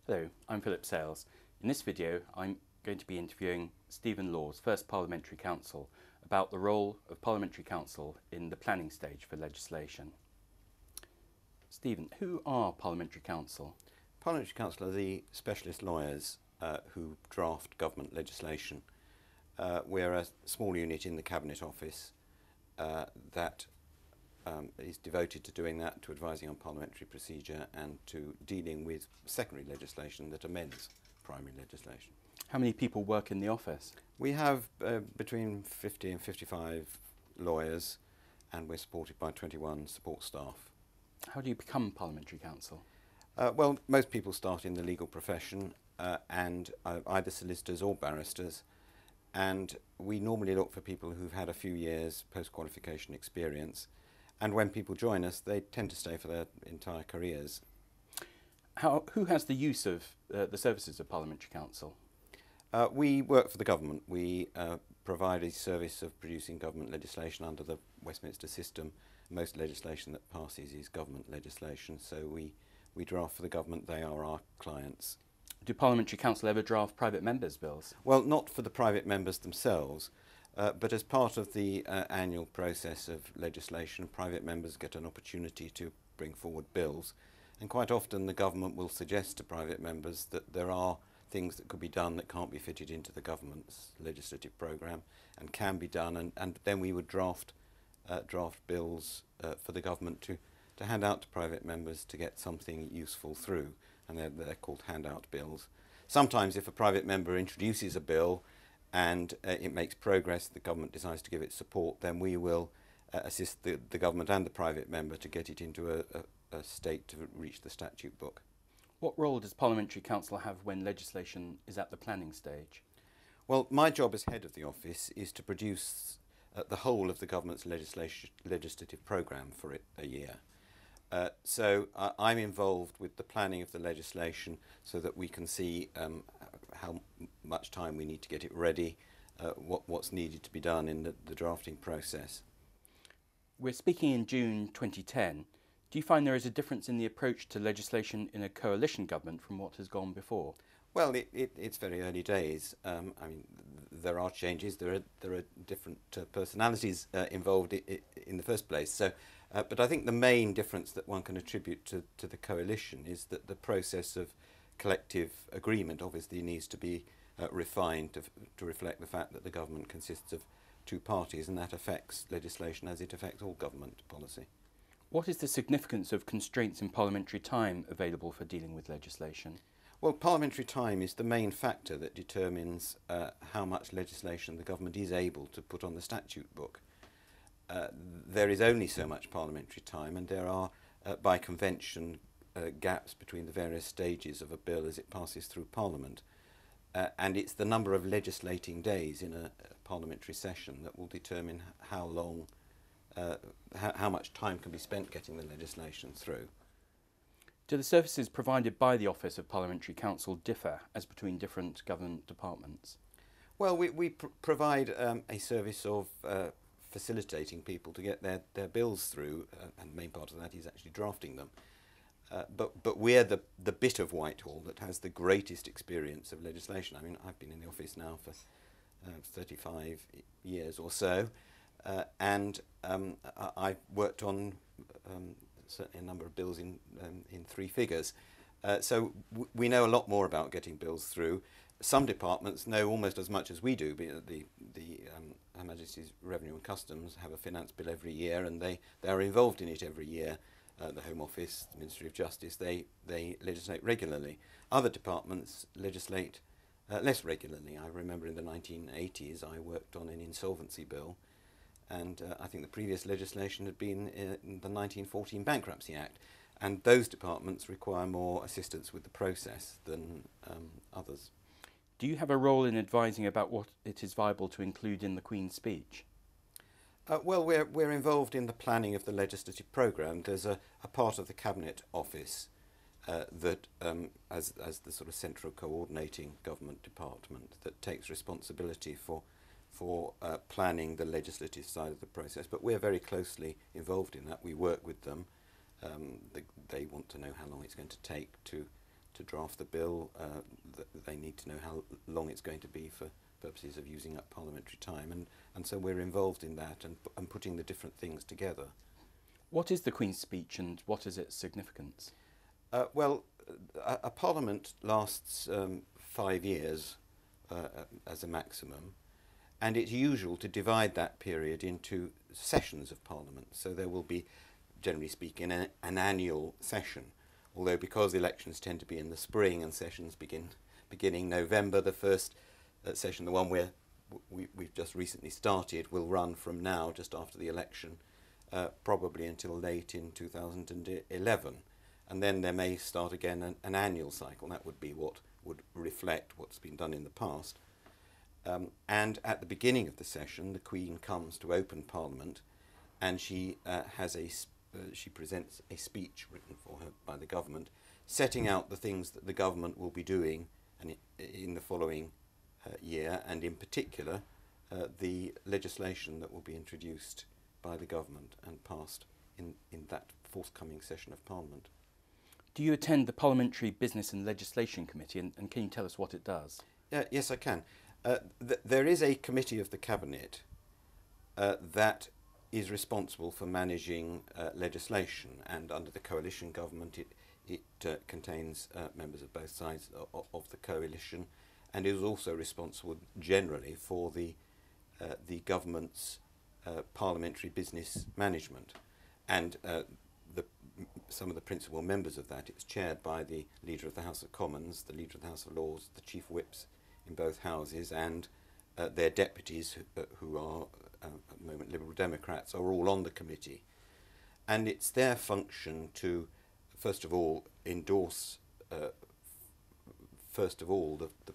Hello, I'm Philip Sales. In this video, I'm going to be interviewing Stephen Laws, first Parliamentary Counsel, about the role of Parliamentary Counsel in the planning stage for legislation. Stephen, who are Parliamentary Counsel? Parliamentary Counsel are the specialist lawyers who draft government legislation. We're a small unit in the Cabinet Office that is devoted to doing that, to advising on parliamentary procedure and to dealing with secondary legislation that amends primary legislation. How many people work in the office? We have between 50 and 55 lawyers, and we're supported by 21 support staff. How do you become Parliamentary Counsel? Well, most people start in the legal profession and either solicitors or barristers, and we normally look for people who've had a few years post-qualification experience, and when people join us they tend to stay for their entire careers. Who has the use of the services of Parliamentary Counsel? We work for the government. We provide a service of producing government legislation under the Westminster system. Most legislation that passes is government legislation, so we draft for the government. They are our clients. Do Parliamentary Counsel ever draft private members' bills? Well, not for the private members themselves, but as part of the annual process of legislation, private members get an opportunity to bring forward bills, and quite often the government will suggest to private members that there are things that could be done that can't be fitted into the government's legislative programme and can be done, and then we would draft bills for the government to hand out to private members to get something useful through, and they're called handout bills. Sometimes if a private member introduces a bill and it makes progress, the government decides to give it support, then we will assist the government and the private member to get it into a state to reach the statute book. What role does Parliamentary Counsel have when legislation is at the planning stage? Well, my job as head of the office is to produce the whole of the government's legislative programme for a year. So I'm involved with the planning of the legislation so that we can see how much time we need to get it ready, what's needed to be done in the drafting process. We're speaking in June 2010. Do you find there is a difference in the approach to legislation in a coalition government from what has gone before? Well, it's very early days. I mean, there are changes. There are different personalities involved in the first place. So, but I think the main difference that one can attribute to the coalition is that the process of collective agreement obviously needs to be refined to reflect the fact that the government consists of two parties, and that affects legislation as it affects all government policy. What is the significance of constraints in parliamentary time available for dealing with legislation? Well, parliamentary time is the main factor that determines how much legislation the government is able to put on the statute book. There is only so much parliamentary time, and there are, by convention, gaps between the various stages of a bill as it passes through Parliament. And it's the number of legislating days in a parliamentary session that will determine how long, how much time can be spent getting the legislation through. Do the services provided by the Office of Parliamentary Counsel differ as between different government departments? Well, we provide a service of facilitating people to get their bills through, and the main part of that is actually drafting them. But we're the bit of Whitehall that has the greatest experience of legislation. I mean, I've been in the office now for 35 years or so, and I've worked on certainly a number of bills in three figures. So we know a lot more about getting bills through. Some departments know almost as much as we do. Her Majesty's Revenue and Customs have a finance bill every year, and they are involved in it every year. The Home Office, the Ministry of Justice, they legislate regularly. Other departments legislate less regularly. I remember in the 1980s I worked on an insolvency bill, and I think the previous legislation had been in the 1914 Bankruptcy Act, and those departments require more assistance with the process than others. Do you have a role in advising about what it is viable to include in the Queen's speech? Well, we're involved in the planning of the legislative programme. There's a part of the Cabinet Office that, as the sort of central coordinating government department, that takes responsibility for planning the legislative side of the process. But we're very closely involved in that. We work with them. They want to know how long it's going to take to draft the bill. They need to know how long it's going to be for purposes of using up parliamentary time, and so we're involved in that and putting the different things together. What is the Queen's Speech and what is its significance? Well, a parliament lasts 5 years as a maximum, and it's usual to divide that period into sessions of parliament. So there will be, generally speaking, an annual session, although because elections tend to be in the spring and sessions beginning November, the first session, the one where we've just recently started, will run from now, just after the election, probably until late in 2011. And then there may start again an annual cycle. That would be what would reflect what's been done in the past. And at the beginning of the session, the Queen comes to open Parliament, and she she presents a speech written for her by the government, setting out the things that the government will be doing in the following year, and in particular the legislation that will be introduced by the government and passed in that forthcoming session of Parliament. Do you attend the Parliamentary Business and Legislation Committee, and can you tell us what it does? Yes, I can. There is a committee of the Cabinet that is responsible for managing legislation, and under the coalition government it contains members of both sides of the coalition, and is also responsible generally for the government's parliamentary business management. And some of the principal members of that, it's chaired by the Leader of the House of Commons, the Leader of the House of Lords, the Chief Whips in both houses, and their deputies, who are at the moment Liberal Democrats, are all on the committee. And it's their function to, first of all, endorse the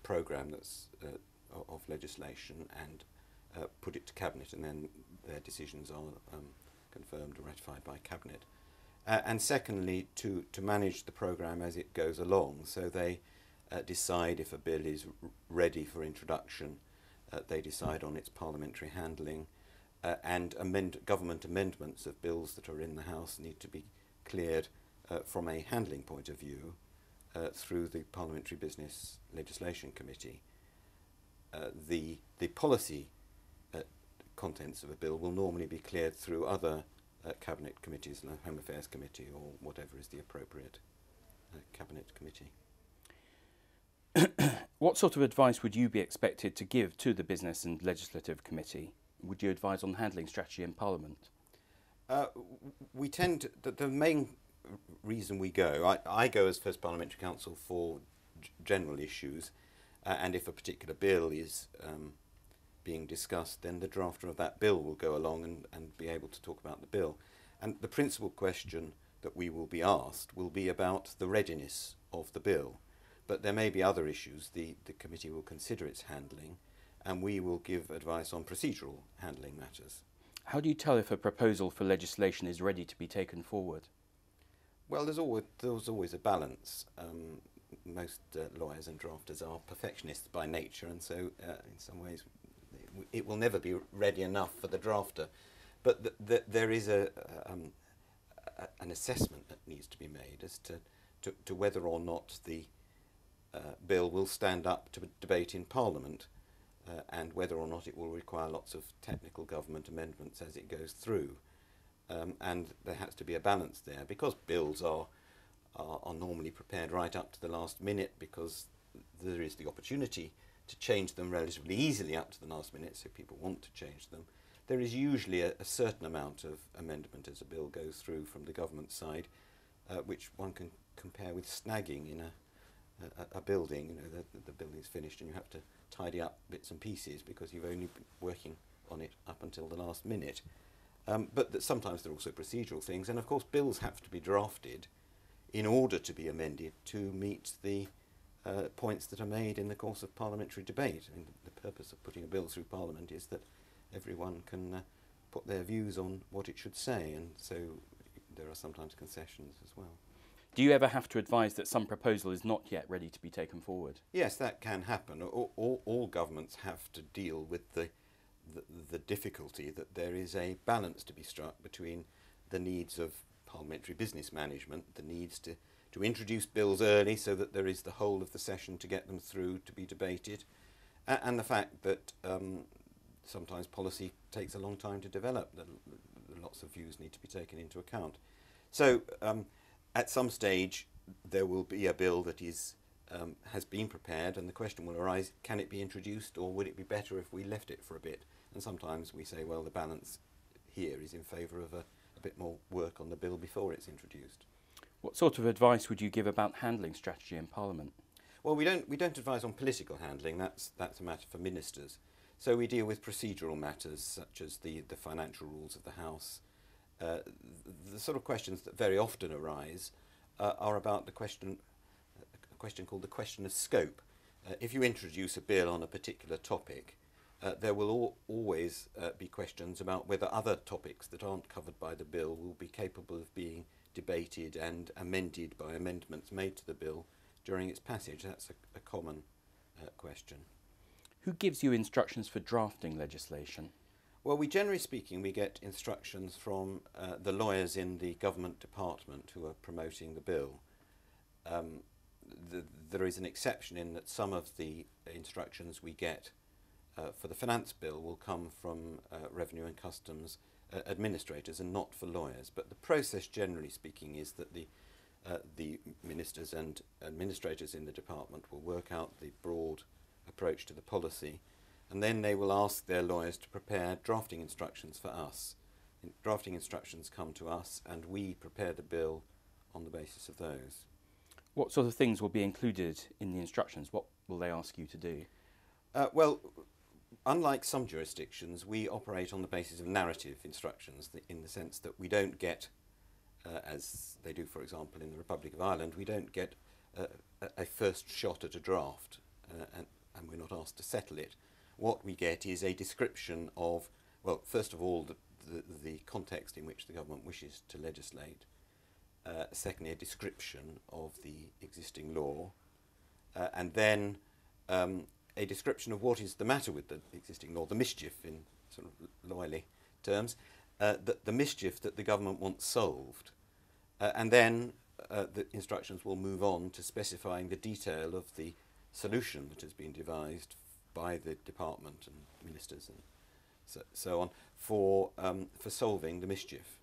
programme that's of legislation, and put it to Cabinet, and then their decisions are confirmed or ratified by Cabinet. And secondly, to manage the programme as it goes along. So they decide if a bill is ready for introduction, they decide on its parliamentary handling, and government amendments of bills that are in the House need to be cleared from a handling point of view through the Parliamentary Business Legislation Committee. The policy contents of a bill will normally be cleared through other Cabinet committees, like Home Affairs Committee or whatever is the appropriate Cabinet committee. What sort of advice would you be expected to give to the Business and Legislative Committee? Would you advise on handling strategy in Parliament? We tend to, the main reason we go, I go as First Parliamentary Counsel for general issues, and if a particular bill is being discussed, then the drafter of that bill will go along and be able to talk about the bill. And the principal question that we will be asked will be about the readiness of the bill. But there may be other issues the committee will consider its handling, and we will give advice on procedural handling matters. How do you tell if a proposal for legislation is ready to be taken forward? Well, there's always a balance. Most lawyers and drafters are perfectionists by nature, and so in some ways it will never be ready enough for the drafter. But there is an assessment that needs to be made as to whether or not the bill will stand up to debate in Parliament, and whether or not it will require lots of technical government amendments as it goes through. And there has to be a balance there, because bills are normally prepared right up to the last minute, because there is the opportunity to change them relatively easily up to the last minute, so people want to change them. There is usually a certain amount of amendment as a bill goes through from the government side, which one can compare with snagging in a building. You know, the building's finished and you have to tidy up bits and pieces because you've only been working on it up until the last minute. But sometimes there are also procedural things, and of course bills have to be drafted in order to be amended to meet the points that are made in the course of parliamentary debate. I mean, the purpose of putting a bill through Parliament is that everyone can put their views on what it should say, and so there are sometimes concessions as well. Do you ever have to advise that some proposal is not yet ready to be taken forward? Yes, that can happen. All governments have to deal with the difficulty that there is a balance to be struck between the needs of parliamentary business management, the needs to to introduce bills early so that there is the whole of the session to get them through to be debated, and the fact that sometimes policy takes a long time to develop. Lots of views need to be taken into account. So at some stage there will be a bill that has been prepared, and the question will arise, can it be introduced, or would it be better if we left it for a bit? And sometimes we say, well, the balance here is in favour of a bit more work on the bill before it's introduced. What sort of advice would you give about handling strategy in Parliament? Well, we don't advise on political handling. That's a matter for ministers. So we deal with procedural matters such as the financial rules of the House. The sort of questions that very often arise are about a question called the question of scope. If you introduce a bill on a particular topic, there will always be questions about whether other topics that aren't covered by the bill will be capable of being debated and amended by amendments made to the bill during its passage. That's a common question. Who gives you instructions for drafting legislation? Well, generally speaking, we get instructions from the lawyers in the government department who are promoting the bill. There is an exception in that some of the instructions we get for the finance bill will come from revenue and customs administrators and not for lawyers. But the process, generally speaking, is that the ministers and administrators in the department will work out the broad approach to the policy, and then they will ask their lawyers to prepare drafting instructions for us. Drafting instructions come to us, and we prepare the bill on the basis of those. What sort of things will be included in the instructions? What will they ask you to do? Well, unlike some jurisdictions, we operate on the basis of narrative instructions, in the sense that we don't get, as they do, for example, in the Republic of Ireland, we don't get a first shot at a draft, and we're not asked to settle it. What we get is a description of, well, first of all, the context in which the government wishes to legislate. Secondly, a description of the existing law, and then a description of what is the matter with the existing law, the mischief in sort of lawyerly terms, the mischief that the government wants solved. And then the instructions will move on to specifying the detail of the solution that has been devised by the department and ministers and so on for solving the mischief.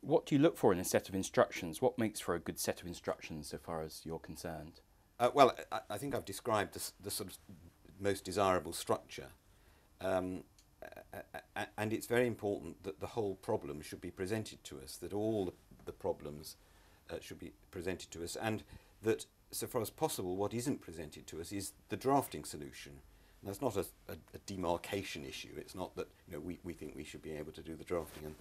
What do you look for in a set of instructions? What makes for a good set of instructions so far as you're concerned? Well, I think I've described the sort of most desirable structure. And it's very important that the whole problem should be presented to us, that all the problems should be presented to us, and that, so far as possible, what isn't presented to us is the drafting solution. And that's not a demarcation issue. It's not that we think we should be able to do the drafting and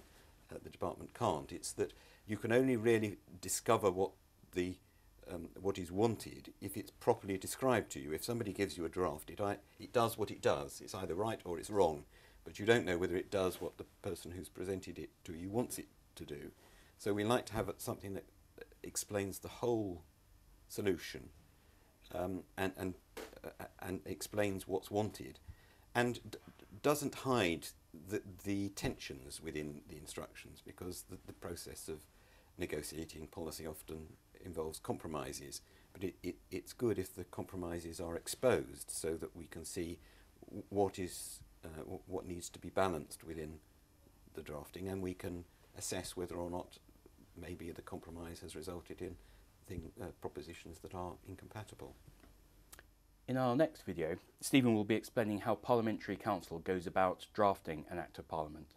the department can't. It's that you can only really discover what is wanted if it's properly described to you. If somebody gives you a draft, it does what it does. It's either right or it's wrong, but you don't know whether it does what the person who's presented it to you wants it to do. So we like to have something that explains the whole solution and explains what's wanted, and doesn't hide the tensions within the instructions, because the process of negotiating policy often involves compromises, but it's good if the compromises are exposed so that we can see what needs to be balanced within the drafting, and we can assess whether or not maybe the compromise has resulted in propositions that are incompatible. In our next video, Stephen will be explaining how Parliamentary Counsel goes about drafting an Act of Parliament.